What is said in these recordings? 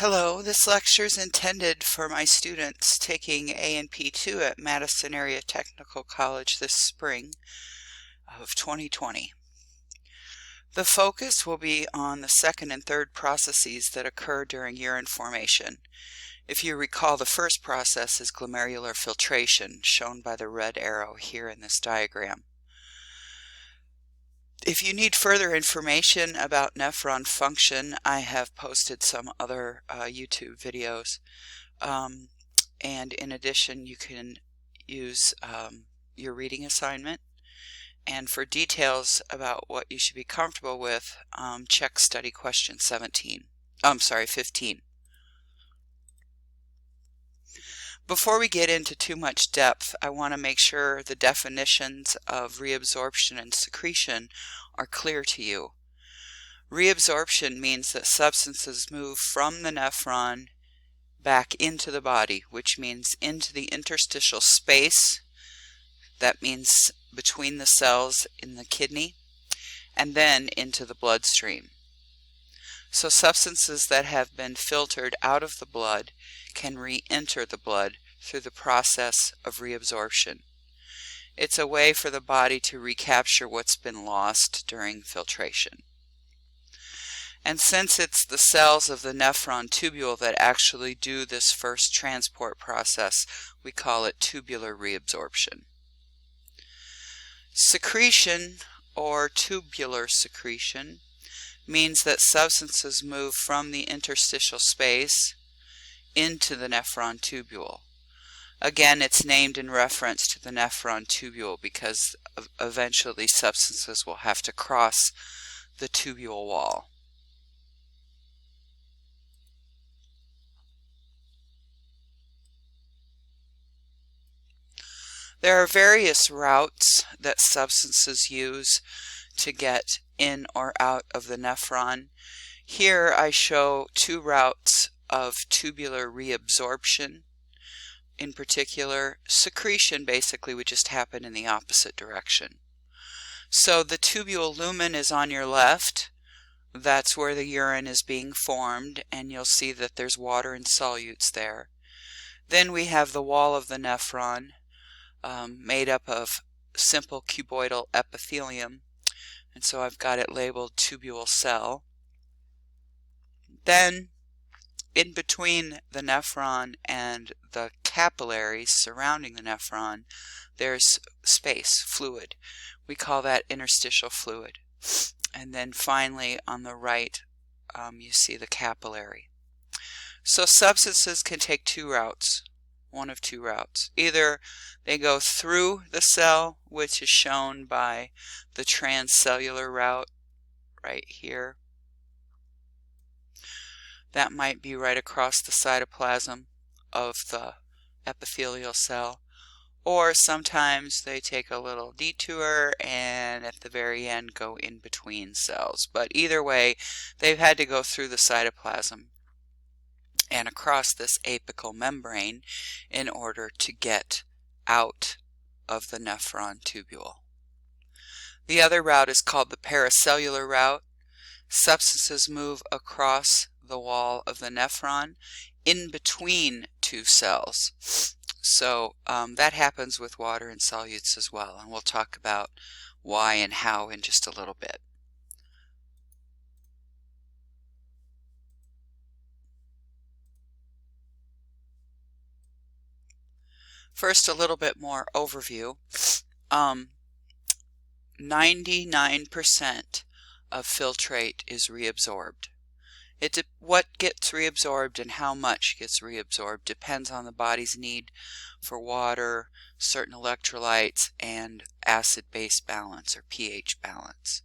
Hello, this lecture is intended for my students taking A&P 2 at Madison Area Technical College this spring of 2020. The focus will be on the second and third processes that occur during urine formation. If you recall, the first process is glomerular filtration, shown by the red arrow here in this diagram. If you need further information about nephron function, I have posted some other YouTube videos. And in addition, you can use your reading assignment. And for details about what you should be comfortable with, check study question 15. Before we get into too much depth, I want to make sure the definitions of reabsorption and secretion are clear to you. Reabsorption means that substances move from the nephron back into the body, which means into the interstitial space, that means between the cells in the kidney, and then into the bloodstream. So substances that have been filtered out of the blood can re-enter the blood through the process of reabsorption. It's a way for the body to recapture what's been lost during filtration. And since it's the cells of the nephron tubule that actually do this first transport process, we call it tubular reabsorption. Secretion, or tubular secretion, means that substances move from the interstitial space into the nephron tubule. Again, it's named in reference to the nephron tubule because eventually substances will have to cross the tubule wall. There are various routes that substances use to get in or out of the nephron. Here I show two routes of tubular reabsorption. In particular, secretion basically would just happen in the opposite direction. So the tubule lumen is on your left. That's where the urine is being formed, and you'll see that there's water and solutes there. Then we have the wall of the nephron, made up of simple cuboidal epithelium, and so I've got it labeled tubule cell. Then in between the nephron and the capillaries surrounding the nephron, there's space, fluid. We call that interstitial fluid. And then finally on the right, you see the capillary. So substances can take two routes, one of two routes. Either they go through the cell, which is shown by the transcellular route right here. That might be right across the cytoplasm of the epithelial cell. Or sometimes they take a little detour and at the very end go in between cells. But either way, they've had to go through the cytoplasm and across this apical membrane in order to get out of the nephron tubule. The other route is called the paracellular route. Substances move across the wall of the nephron in between two cells. So that happens with water and solutes as well, and we'll talk about why and how in just a little bit. First, a little bit more overview. 99% of filtrate is reabsorbed. What gets reabsorbed and how much gets reabsorbed depends on the body's need for water, certain electrolytes, and acid-base balance or pH balance.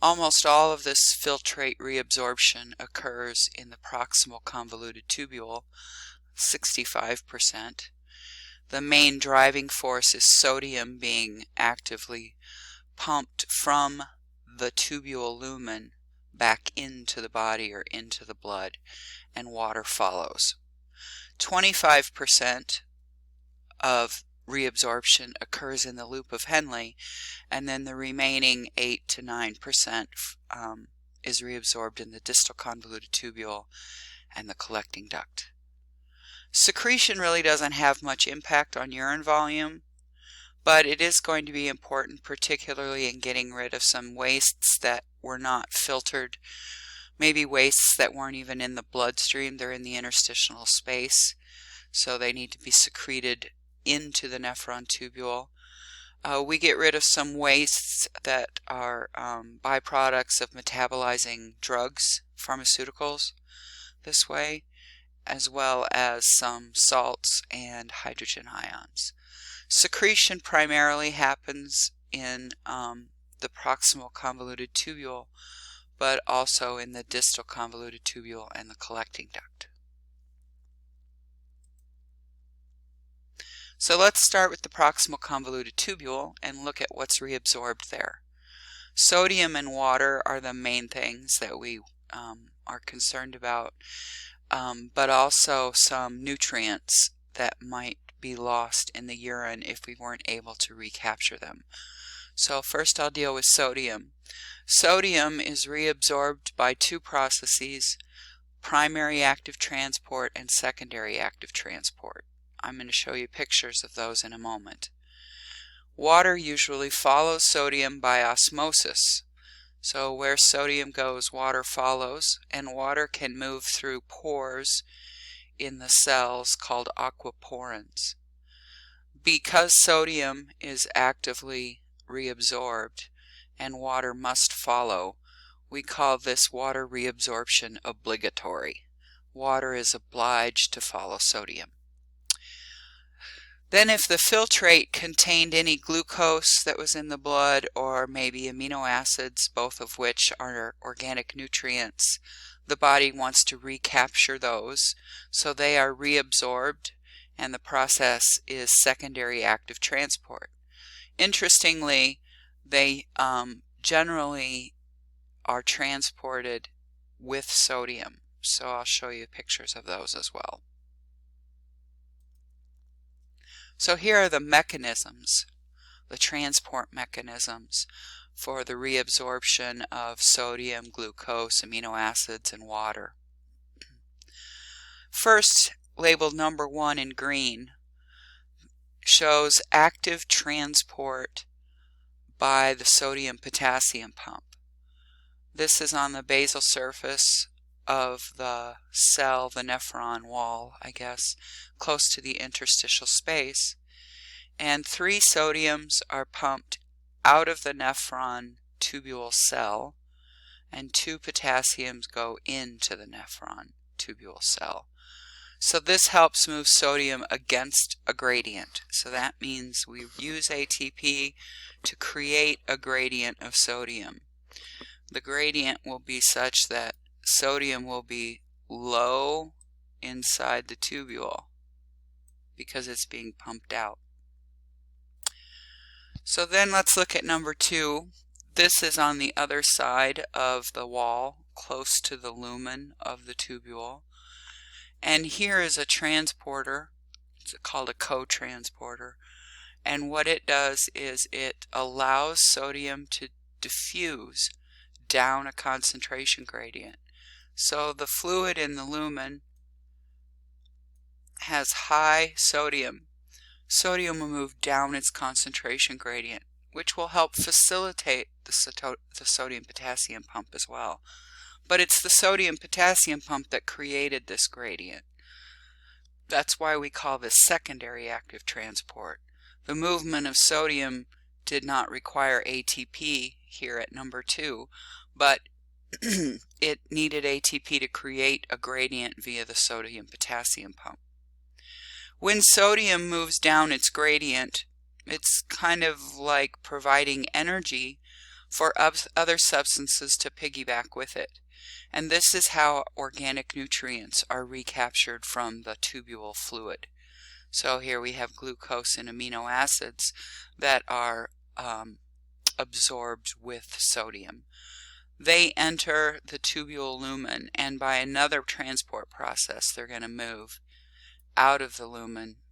Almost all of this filtrate reabsorption occurs in the proximal convoluted tubule, 65%. The main driving force is sodium being actively pumped from the tubule lumen back into the body or into the blood, and water follows. 25% of reabsorption occurs in the loop of Henle, and then the remaining 8 to 9% is reabsorbed in the distal convoluted tubule and the collecting duct. Secretion really doesn't have much impact on urine volume, but it is going to be important, particularly in getting rid of some wastes that were not filtered, maybe wastes that weren't even in the bloodstream, they're in the interstitial space, so they need to be secreted into the nephron tubule. We get rid of some wastes that are byproducts of metabolizing drugs, pharmaceuticals, this way, as well as some salts and hydrogen ions. Secretion primarily happens in the proximal convoluted tubule, but also in the distal convoluted tubule and the collecting duct. So let's start with the proximal convoluted tubule and look at what's reabsorbed there. Sodium and water are the main things that we are concerned about, but also some nutrients that might be lost in the urine if we weren't able to recapture them. So first I'll deal with sodium. Sodium is reabsorbed by two processes: primary active transport and secondary active transport. I'm going to show you pictures of those in a moment. Water usually follows sodium by osmosis. So where sodium goes, water follows, and water can move through pores in the cells called aquaporins. Because sodium is actively reabsorbed and water must follow, we call this water reabsorption obligatory. Water is obliged to follow sodium. Then if the filtrate contained any glucose that was in the blood, or maybe amino acids, both of which are organic nutrients, the body wants to recapture those, so they are reabsorbed, and the process is secondary active transport. Interestingly, they generally are transported with sodium, so I'll show you pictures of those as well. So here are the mechanisms, the transport mechanisms for the reabsorption of sodium, glucose, amino acids, and water. First, labeled number 1 in green, shows active transport by the sodium-potassium pump. This is on the basal surface of the cell, the nephron wall, I guess, close to the interstitial space, and 3 sodiums are pumped out of the nephron tubule cell, and 2 potassiums go into the nephron tubule cell. So this helps move sodium against a gradient. So that means we use ATP to create a gradient of sodium. The gradient will be such that sodium will be low inside the tubule because it's being pumped out. So then let's look at number 2. This is on the other side of the wall, close to the lumen of the tubule. And here is a transporter. It's called a co-transporter. And what it does is it allows sodium to diffuse down a concentration gradient. So the fluid in the lumen has high sodium. Sodium will move down its concentration gradient, which will help facilitate the sodium-potassium pump as well. But it's the sodium-potassium pump that created this gradient. That's why we call this secondary active transport. The movement of sodium did not require ATP here at number 2, but it needed ATP to create a gradient via the sodium-potassium pump. When sodium moves down its gradient, it's kind of like providing energy for other substances to piggyback with it. And this is how organic nutrients are recaptured from the tubule fluid. So here we have glucose and amino acids that are absorbed with sodium. They enter the tubule lumen, and by another transport process they're going to move out of the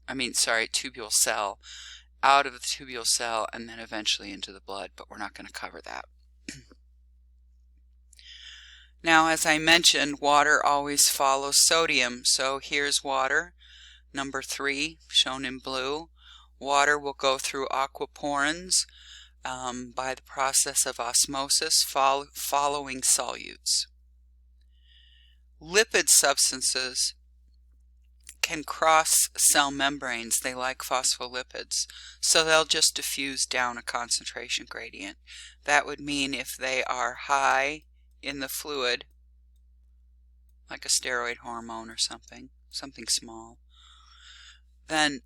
tubule cell, out of the tubule cell, and then eventually into the blood, but we're not going to cover that. Now, as I mentioned, water always follows sodium. So here's water, number 3, shown in blue. Water will go through aquaporins by the process of osmosis following solutes. Lipid substances can cross cell membranes. They like phospholipids, so they'll just diffuse down a concentration gradient. That would mean if they are high in the fluid, like a steroid hormone or something small, then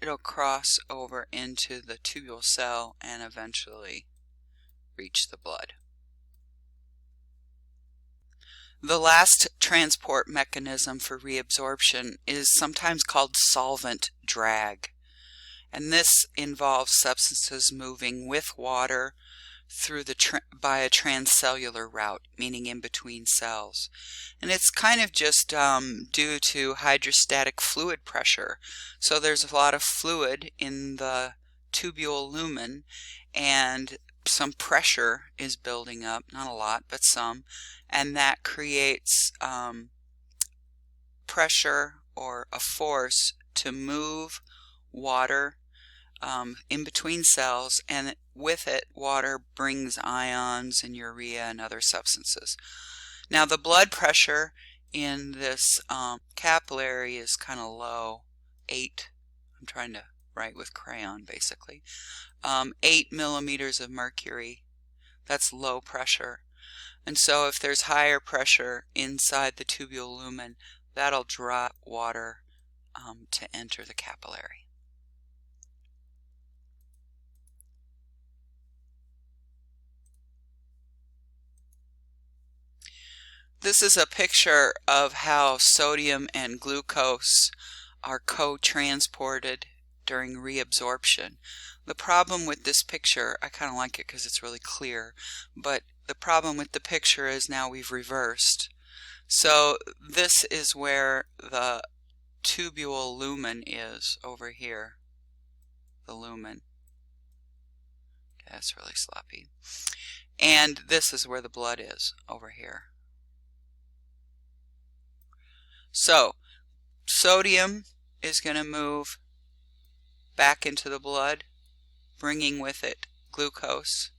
it'll cross over into the tubule cell and eventually reach the blood. The last transport mechanism for reabsorption is sometimes called solvent drag, and this involves substances moving with water through by a transcellular route, meaning in between cells. And it's kind of just due to hydrostatic fluid pressure. So there's a lot of fluid in the tubule lumen, and some pressure is building up, not a lot, but some, and that creates pressure or a force to move water in between cells, and with it water brings ions and urea and other substances. Now the blood pressure in this capillary is kind of low, 8, I'm trying to write with crayon basically, 8 millimeters of mercury. That's low pressure. And so if there's higher pressure inside the tubule lumen, that'll draw water to enter the capillary. This is a picture of how sodium and glucose are co-transported during reabsorption. The problem with this picture, I kind of like it because it's really clear, but the problem with the picture is now we've reversed. So this is where the tubule lumen is, over here, the lumen. Okay, that's really sloppy. And this is where the blood is, over here. So sodium is going to move back into the blood, bringing with it glucose.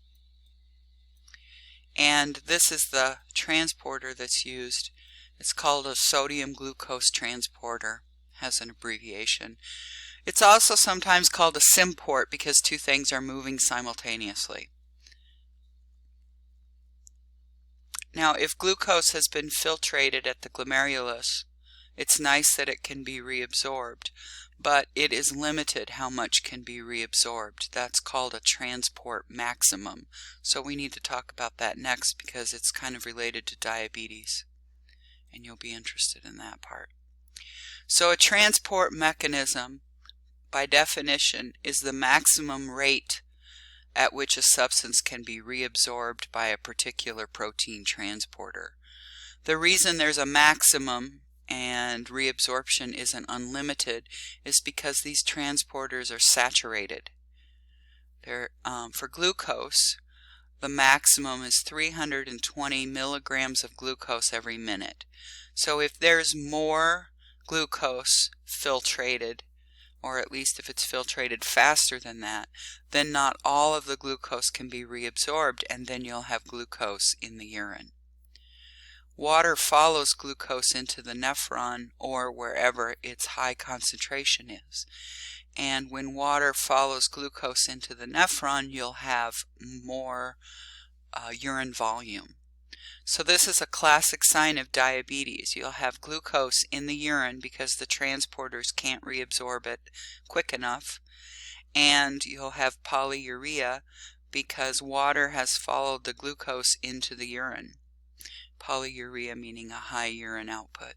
And this is the transporter that's used. It's called a sodium glucose transporter, has an abbreviation. It's also sometimes called a symport because two things are moving simultaneously. Now, if glucose has been filtrated at the glomerulus, it's nice that it can be reabsorbed, but it is limited how much can be reabsorbed. That's called a transport maximum. So we need to talk about that next because it's kind of related to diabetes, and you'll be interested in that part. So a transport mechanism, by definition, is the maximum rate at which a substance can be reabsorbed by a particular protein transporter. The reason there's a maximum and reabsorption isn't unlimited is because these transporters are saturated. For glucose, the maximum is 320 milligrams of glucose every minute. So if there's more glucose filtrated, or at least if it's filtrated faster than that, then not all of the glucose can be reabsorbed, and then you'll have glucose in the urine. Water follows glucose into the nephron or wherever its high concentration is. And when water follows glucose into the nephron, you'll have more urine volume. So this is a classic sign of diabetes. You'll have glucose in the urine because the transporters can't reabsorb it quick enough. And you'll have polyuria because water has followed the glucose into the urine. Polyuria meaning a high urine output.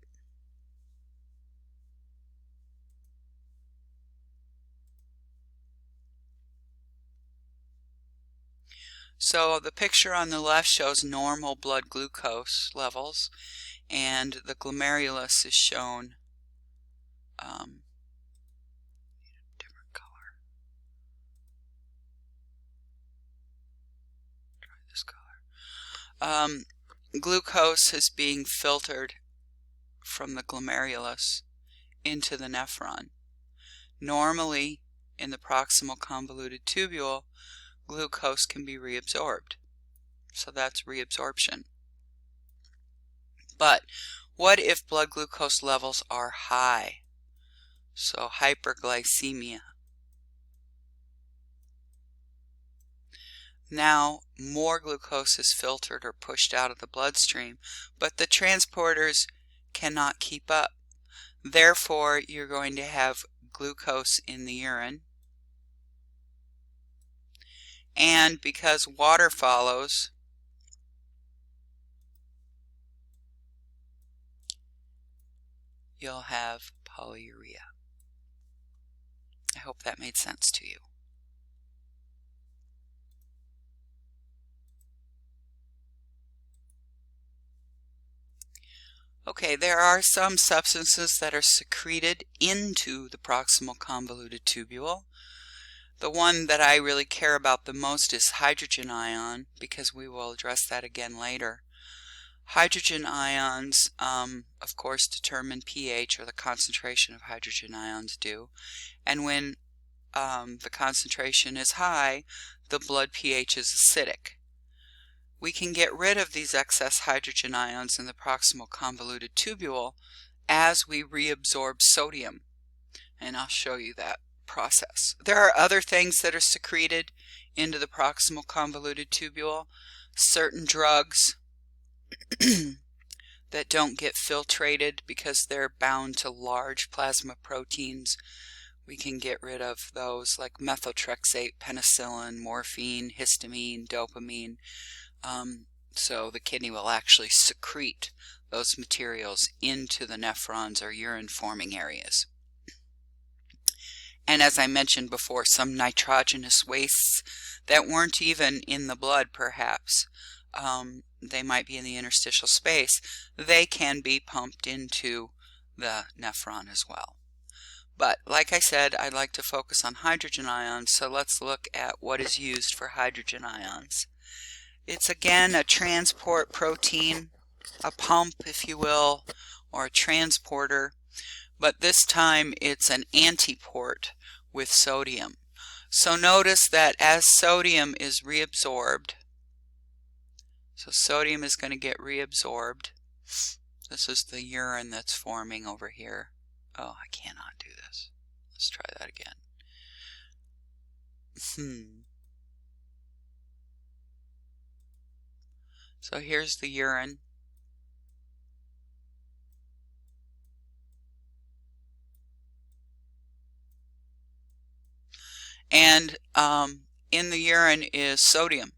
So the picture on the left shows normal blood glucose levels, and the glomerulus is shown different color. Try this color. glucose is being filtered from the glomerulus into the nephron. Normally, in the proximal convoluted tubule, glucose can be reabsorbed. So that's reabsorption. But what if blood glucose levels are high? So hyperglycemia. Now more glucose is filtered or pushed out of the bloodstream, but the transporters cannot keep up. Therefore, you're going to have glucose in the urine. And because water follows, you'll have polyuria. I hope that made sense to you. Okay, there are some substances that are secreted into the proximal convoluted tubule. The one that I really care about the most is hydrogen ion, because we will address that again later. Hydrogen ions, of course, determine pH, or the concentration of hydrogen ions do. And when the concentration is high, the blood pH is acidic. We can get rid of these excess hydrogen ions in the proximal convoluted tubule as we reabsorb sodium. And I'll show you that process. There are other things that are secreted into the proximal convoluted tubule. Certain drugs that don't get filtrated because they're bound to large plasma proteins. We can get rid of those, like methotrexate, penicillin, morphine, histamine, dopamine. So the kidney will actually secrete those materials into the nephrons or urine forming areas. And as I mentioned before, some nitrogenous wastes that weren't even in the blood perhaps, they might be in the interstitial space, they can be pumped into the nephron as well. But like I said, I'd like to focus on hydrogen ions, so let's look at what is used for hydrogen ions. It's again a transport protein, a pump if you will, or a transporter, but this time it's an antiport with sodium. So notice that as sodium is reabsorbed, so sodium is going to get reabsorbed. This is the urine that's forming over here. Oh, I cannot do this. Let's try that again. So here's the urine. And in the urine is sodium.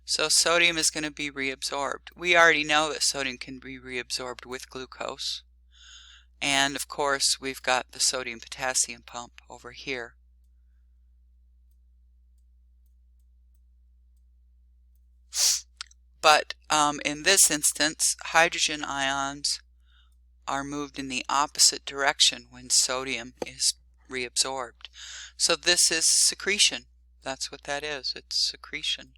So sodium is going to be reabsorbed. We already know that sodium can be reabsorbed with glucose. And of course we've got the sodium potassium pump over here. But in this instance, hydrogen ions are moved in the opposite direction when sodium is reabsorbed. So this is secretion. That's what that is. It's secretion.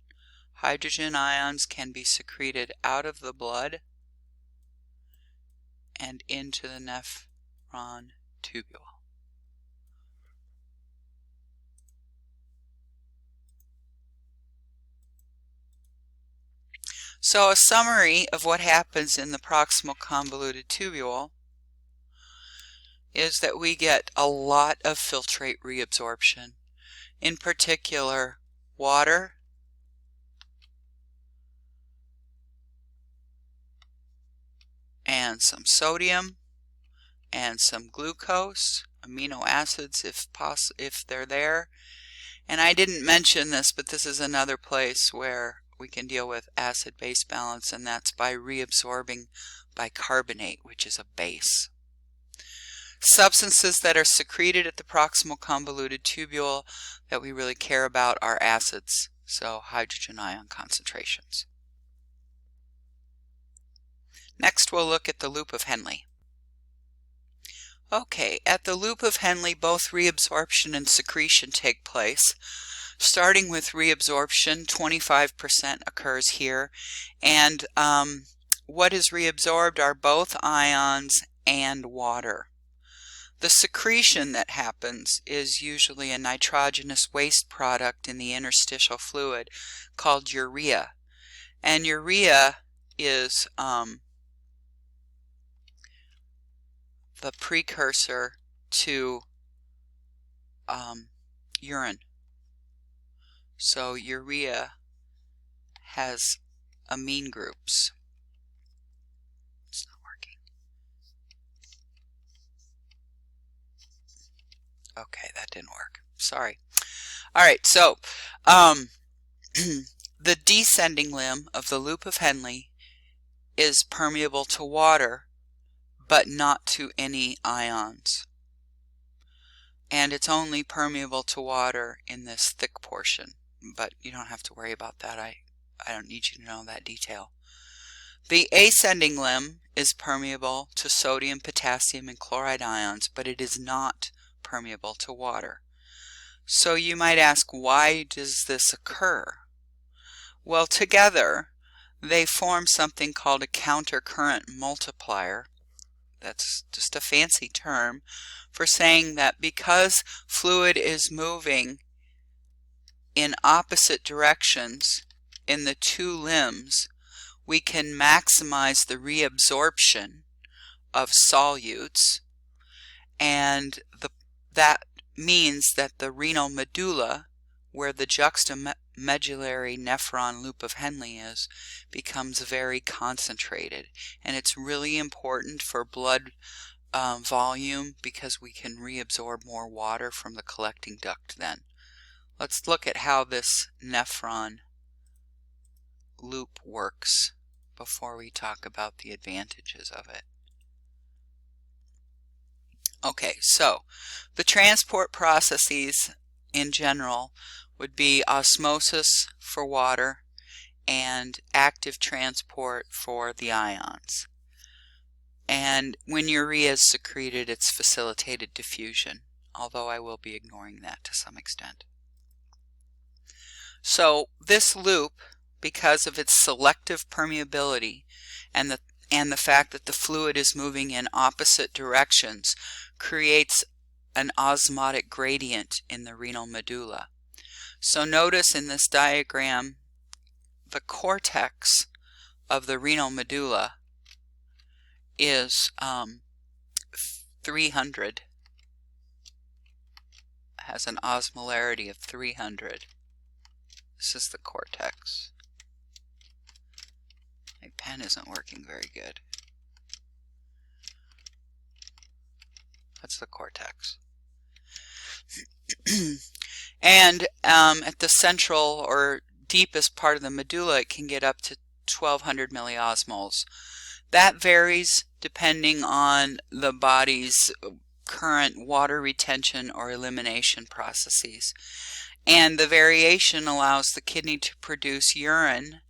Hydrogen ions can be secreted out of the blood and into the nephron tubule. So a summary of what happens in the proximal convoluted tubule is that we get a lot of filtrate reabsorption. In particular, water, and some sodium, and some glucose, amino acids if they're there. And I didn't mention this, but this is another place where we can deal with acid-base balance, and that's by reabsorbing bicarbonate, which is a base. Substances that are secreted at the proximal convoluted tubule that we really care about are acids, so hydrogen ion concentrations. Next we'll look at the loop of Henle. Okay, at the loop of Henle both reabsorption and secretion take place. Starting with reabsorption, 25% occurs here, and what is reabsorbed are both ions and water. The secretion that happens is usually a nitrogenous waste product in the interstitial fluid called urea, and urea is the precursor to urine. So urea has amine groups. It's not working. Okay, that didn't work. Sorry. All right, so the descending limb of the loop of Henle is permeable to water, but not to any ions. And it's only permeable to water in this thick portion, but you don't have to worry about that. I don't need you to know that detail. The ascending limb is permeable to sodium, potassium, and chloride ions, but it is not permeable to water. So you might ask, why does this occur? Well, together they form something called a countercurrent multiplier. That's just a fancy term for saying that because fluid is moving in opposite directions in the two limbs, we can maximize the reabsorption of solutes, and that means that the renal medulla, where the juxtamedullary nephron loop of Henle is, becomes very concentrated. And it's really important for blood volume because we can reabsorb more water from the collecting duct then. Let's look at how this nephron loop works before we talk about the advantages of it. Okay, so the transport processes in general would be osmosis for water and active transport for the ions. And when urea is secreted, it's facilitated diffusion, although I will be ignoring that to some extent. So this loop, because of its selective permeability and the fact that the fluid is moving in opposite directions, creates an osmotic gradient in the renal medulla. So notice in this diagram, the cortex of the renal medulla is 300, has an osmolarity of 300. This is the cortex. My pen isn't working very good. That's the cortex. And at the central or deepest part of the medulla, it can get up to 1200 milliosmoles. That varies depending on the body's current water retention or elimination processes. And the variation allows the kidney to produce urine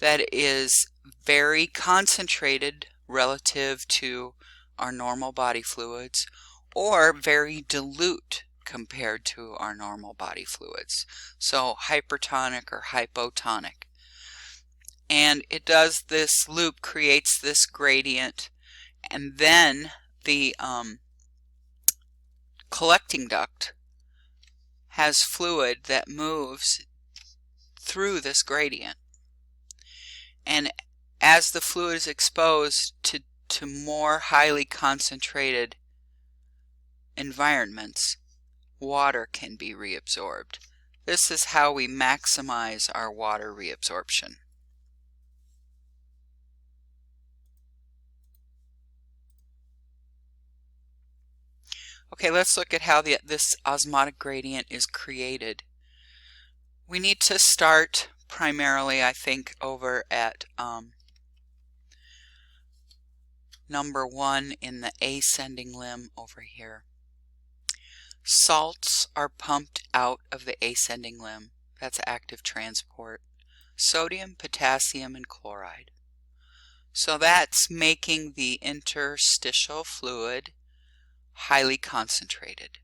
that is very concentrated relative to our normal body fluids, or very dilute compared to our normal body fluids. So hypertonic or hypotonic. And it does this loop, creates this gradient, and then the collecting duct has fluid that moves through this gradient. And as the fluid is exposed to more highly concentrated environments, water can be reabsorbed. This is how we maximize our water reabsorption. Okay, let's look at how this osmotic gradient is created. We need to start primarily, I think, over at number 1 in the ascending limb over here. Salts are pumped out of the ascending limb. That's active transport. Sodium, potassium, and chloride. So that's making the interstitial fluid highly concentrated.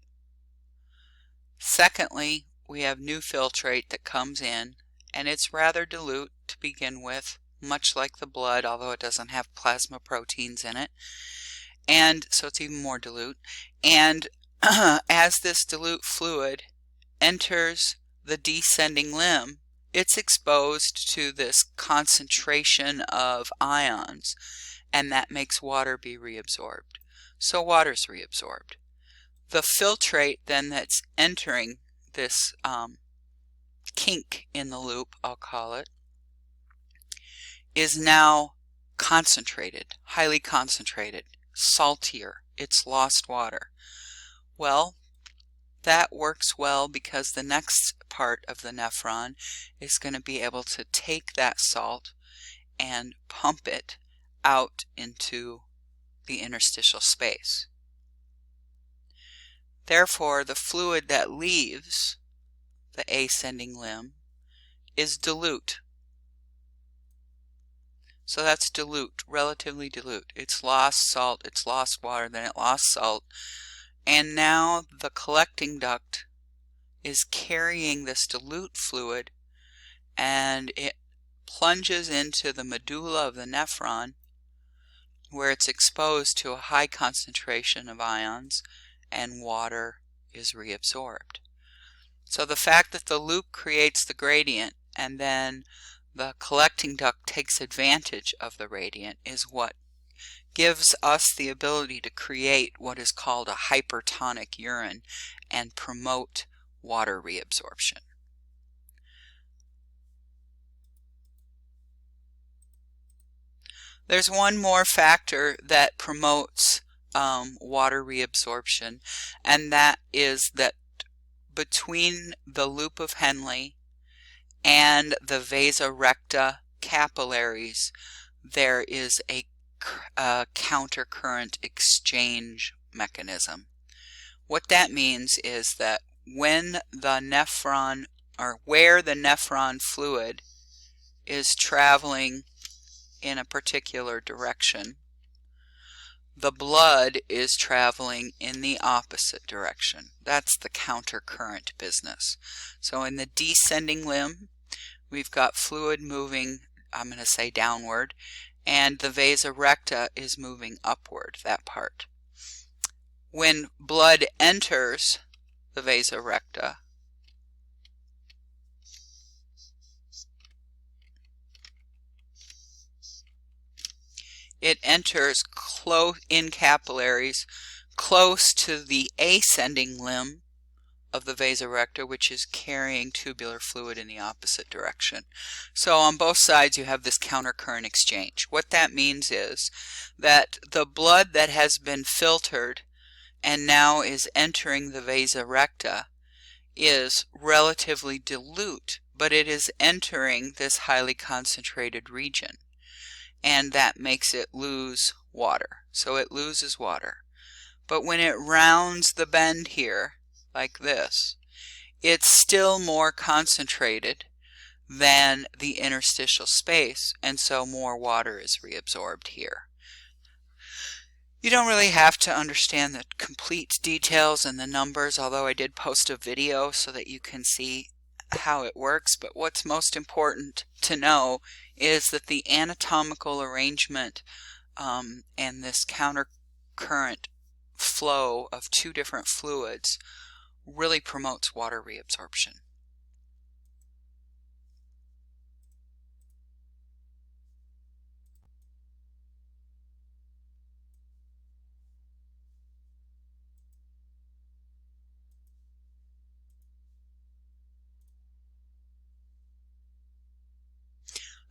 Secondly, we have new filtrate that comes in, and it's rather dilute to begin with, much like the blood, although it doesn't have plasma proteins in it, and so it's even more dilute. And as this dilute fluid enters the descending limb, it's exposed to this concentration of ions, and that makes water be reabsorbed. So water's reabsorbed. The filtrate then that's entering this kink in the loop, I'll call it, is now concentrated, highly concentrated, saltier. It's lost water. Well, that works well because the next part of the nephron is going to be able to take that salt and pump it out into the interstitial space. Therefore, the fluid that leaves the ascending limb is dilute. So that's dilute, relatively dilute. It's lost salt, it's lost water, then it lost salt. And now the collecting duct is carrying this dilute fluid, and it plunges into the medulla of the nephron, where it's exposed to a high concentration of ions, and water is reabsorbed. So the fact that the loop creates the gradient and then the collecting duct takes advantage of the gradient is what gives us the ability to create what is called a hypertonic urine and promote water reabsorption. There's one more factor that promotes water reabsorption, and that is that between the loop of Henle and the vasa recta capillaries, there is a countercurrent exchange mechanism. What that means is that when the nephron, or where the nephron fluid is traveling in a particular direction, the blood is traveling in the opposite direction. That's the countercurrent business. So in the descending limb, we've got fluid moving, I'm going to say downward, and the vasa recta is moving upward, that part. When blood enters the vasa recta, it enters in capillaries close to the ascending limb of the vasa recta, which is carrying tubular fluid in the opposite direction. So on both sides you have this countercurrent exchange. What that means is that the blood that has been filtered and now is entering the vasa recta is relatively dilute, but it is entering this highly concentrated region, and that makes it lose water. So it loses water. But when it rounds the bend here, like this, it's still more concentrated than the interstitial space, and so more water is reabsorbed here. You don't really have to understand the complete details and the numbers, although I did post a video so that you can see how it works. But what's most important to know is that the anatomical arrangement and this countercurrent flow of two different fluids really promotes water reabsorption.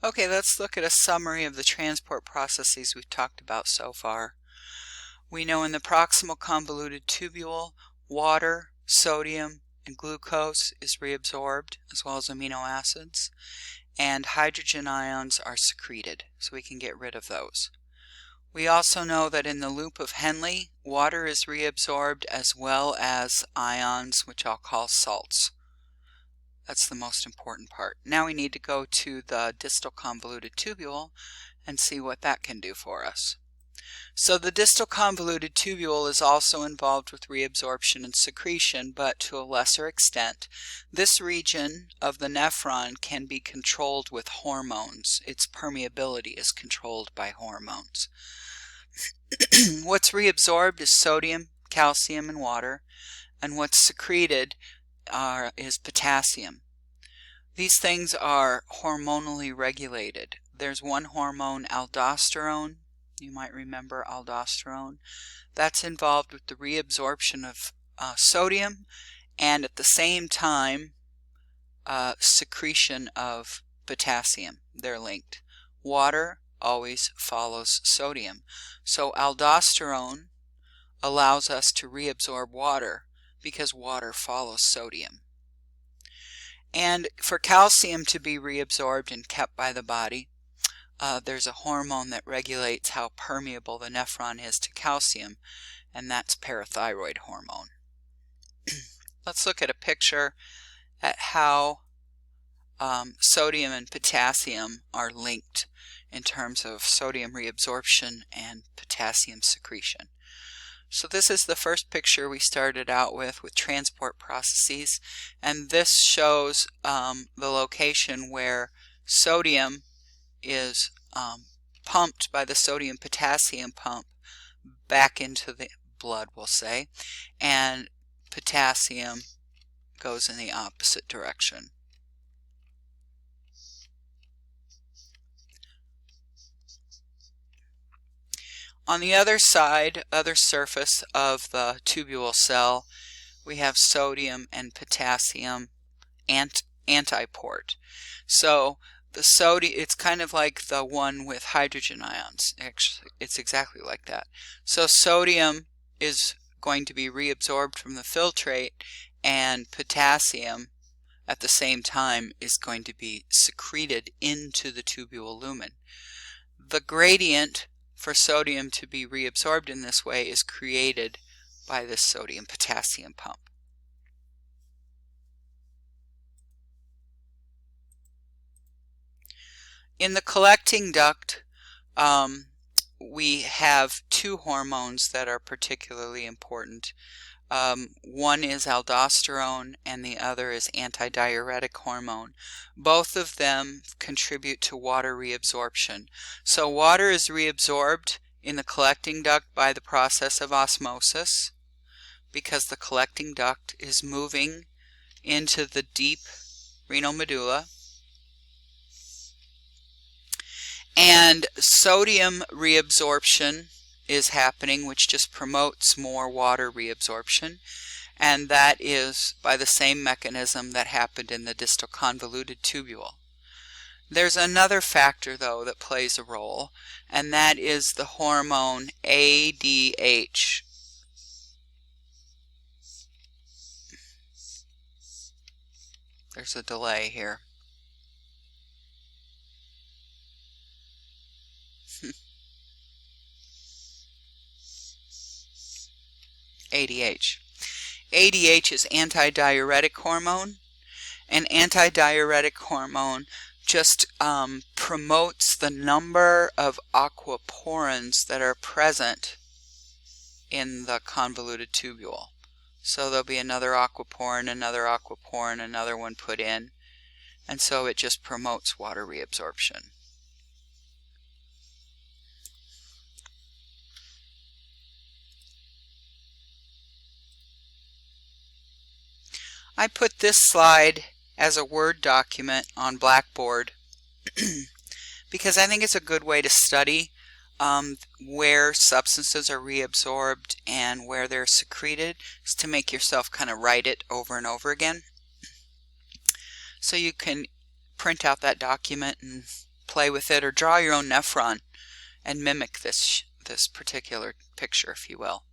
Okay, let's look at a summary of the transport processes we've talked about so far. We know in the proximal convoluted tubule, water, sodium, and glucose is reabsorbed, as well as amino acids, and hydrogen ions are secreted, so we can get rid of those. We also know that in the loop of Henle, water is reabsorbed as well as ions, which I'll call salts. That's the most important part. Now we need to go to the distal convoluted tubule and see what that can do for us. So the distal convoluted tubule is also involved with reabsorption and secretion, but to a lesser extent. This region of the nephron can be controlled with hormones. Its permeability is controlled by hormones. What's reabsorbed is sodium, calcium, and water, and what's secreted is potassium. These things are hormonally regulated. There's one hormone, aldosterone. You might remember aldosterone. That's involved with the reabsorption of sodium and at the same time secretion of potassium. They're linked. Water always follows sodium. So aldosterone allows us to reabsorb water because water follows sodium. And for calcium to be reabsorbed and kept by the body, there's a hormone that regulates how permeable the nephron is to calcium, and that's parathyroid hormone. Let's look at a picture at how sodium and potassium are linked in terms of sodium reabsorption and potassium secretion. So this is the first picture we started out with transport processes, and this shows the location where sodium is pumped by the sodium-potassium pump back into the blood, we'll say, and potassium goes in the opposite direction. On the other side, other surface of the tubule cell, we have sodium and potassium antiport. So the sodium, it's kind of like the one with hydrogen ions. Actually, it's exactly like that. So sodium is going to be reabsorbed from the filtrate, and potassium at the same time is going to be secreted into the tubule lumen. The gradient for sodium to be reabsorbed in this way is created by this sodium-potassium pump. In the collecting duct, we have two hormones that are particularly important. One is aldosterone and the other is antidiuretic hormone. Both of them contribute to water reabsorption. So water is reabsorbed in the collecting duct by the process of osmosis, because the collecting duct is moving into the deep renal medulla. And sodium reabsorption is happening, which just promotes more water reabsorption, and that is by the same mechanism that happened in the distal convoluted tubule. There's another factor, though, that plays a role, and that is the hormone ADH. There's a delay here. ADH. ADH is antidiuretic hormone, and antidiuretic hormone just promotes the number of aquaporins that are present in the convoluted tubule. So there'll be another aquaporin, another one put in, and so it just promotes water reabsorption. I put this slide as a Word document on Blackboard because I think it's a good way to study where substances are reabsorbed and where they're secreted, is to make yourself kind of write it over and over again. So you can print out that document and play with it, or draw your own nephron and mimic this particular picture, if you will.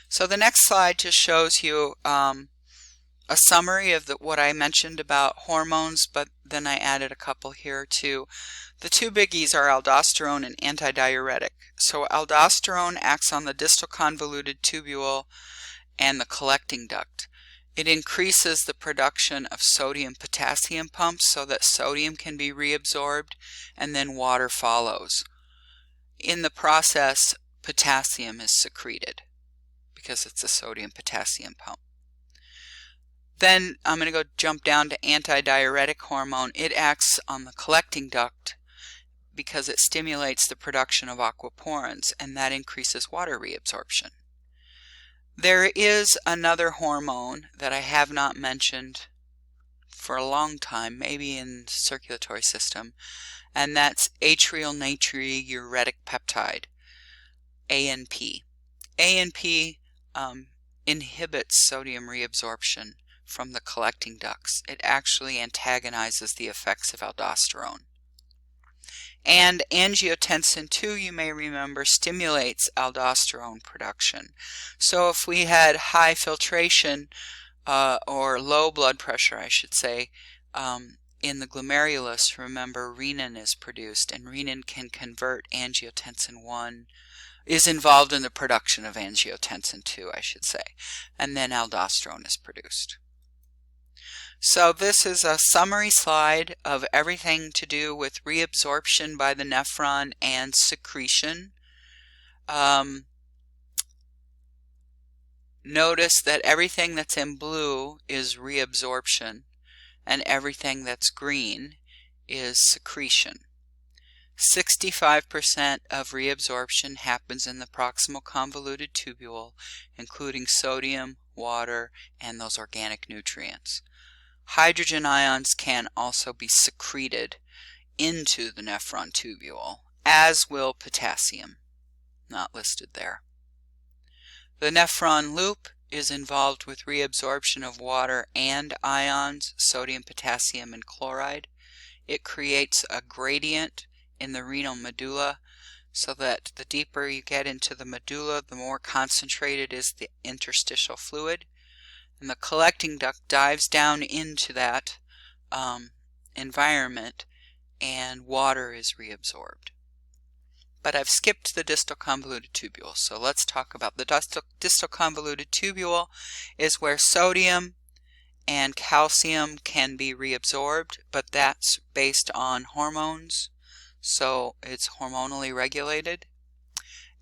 So the next slide just shows you a summary of what I mentioned about hormones, but then I added a couple here too. The two biggies are aldosterone and antidiuretic. So aldosterone acts on the distal convoluted tubule and the collecting duct. It increases the production of sodium-potassium pumps so that sodium can be reabsorbed and then water follows. In the process, potassium is secreted because it's a sodium-potassium pump. Then I'm going to jump down to antidiuretic hormone. It acts on the collecting duct because it stimulates the production of aquaporins, and that increases water reabsorption. There is another hormone that I have not mentioned for a long time, maybe in the circulatory system, and that's atrial natriuretic peptide, ANP. ANP inhibits sodium reabsorption from the collecting ducts. It actually antagonizes the effects of aldosterone. And angiotensin II, you may remember, stimulates aldosterone production. So if we had high filtration or low blood pressure, I should say, in the glomerulus, remember renin is produced, and renin can convert angiotensin I, is involved in the production of angiotensin II, I should say, and then aldosterone is produced. So this is a summary slide of everything to do with reabsorption by the nephron and secretion. Notice that everything that's in blue is reabsorption and everything that's green is secretion. 65% of reabsorption happens in the proximal convoluted tubule, including sodium, water, and those organic nutrients. Hydrogen ions can also be secreted into the nephron tubule, as will potassium, not listed there. The nephron loop is involved with reabsorption of water and ions, sodium, potassium, and chloride. It creates a gradient in the renal medulla so that the deeper you get into the medulla, the more concentrated is the interstitial fluid. And the collecting duct dives down into that environment, and water is reabsorbed. But I've skipped the distal convoluted tubule, so let's talk about the distal convoluted tubule. Is where sodium and calcium can be reabsorbed, but that's based on hormones, so it's hormonally regulated.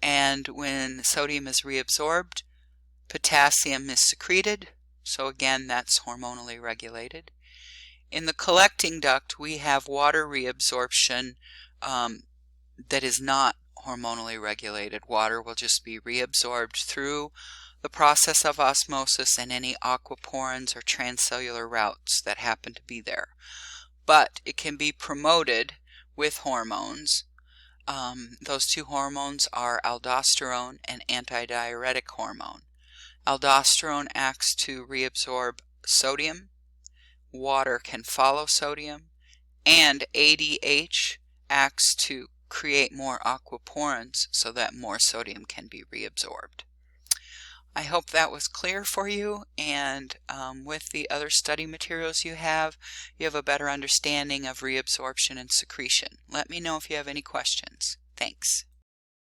And when sodium is reabsorbed, potassium is secreted. So again, that's hormonally regulated. In the collecting duct, we have water reabsorption that is not hormonally regulated. Water will just be reabsorbed through the process of osmosis and any aquaporins or transcellular routes that happen to be there. But it can be promoted with hormones. Those two hormones are aldosterone and antidiuretic hormone. Aldosterone acts to reabsorb sodium, water can follow sodium, and ADH acts to create more aquaporins so that more sodium can be reabsorbed. I hope that was clear for you, and with the other study materials you have a better understanding of reabsorption and secretion. Let me know if you have any questions. Thanks.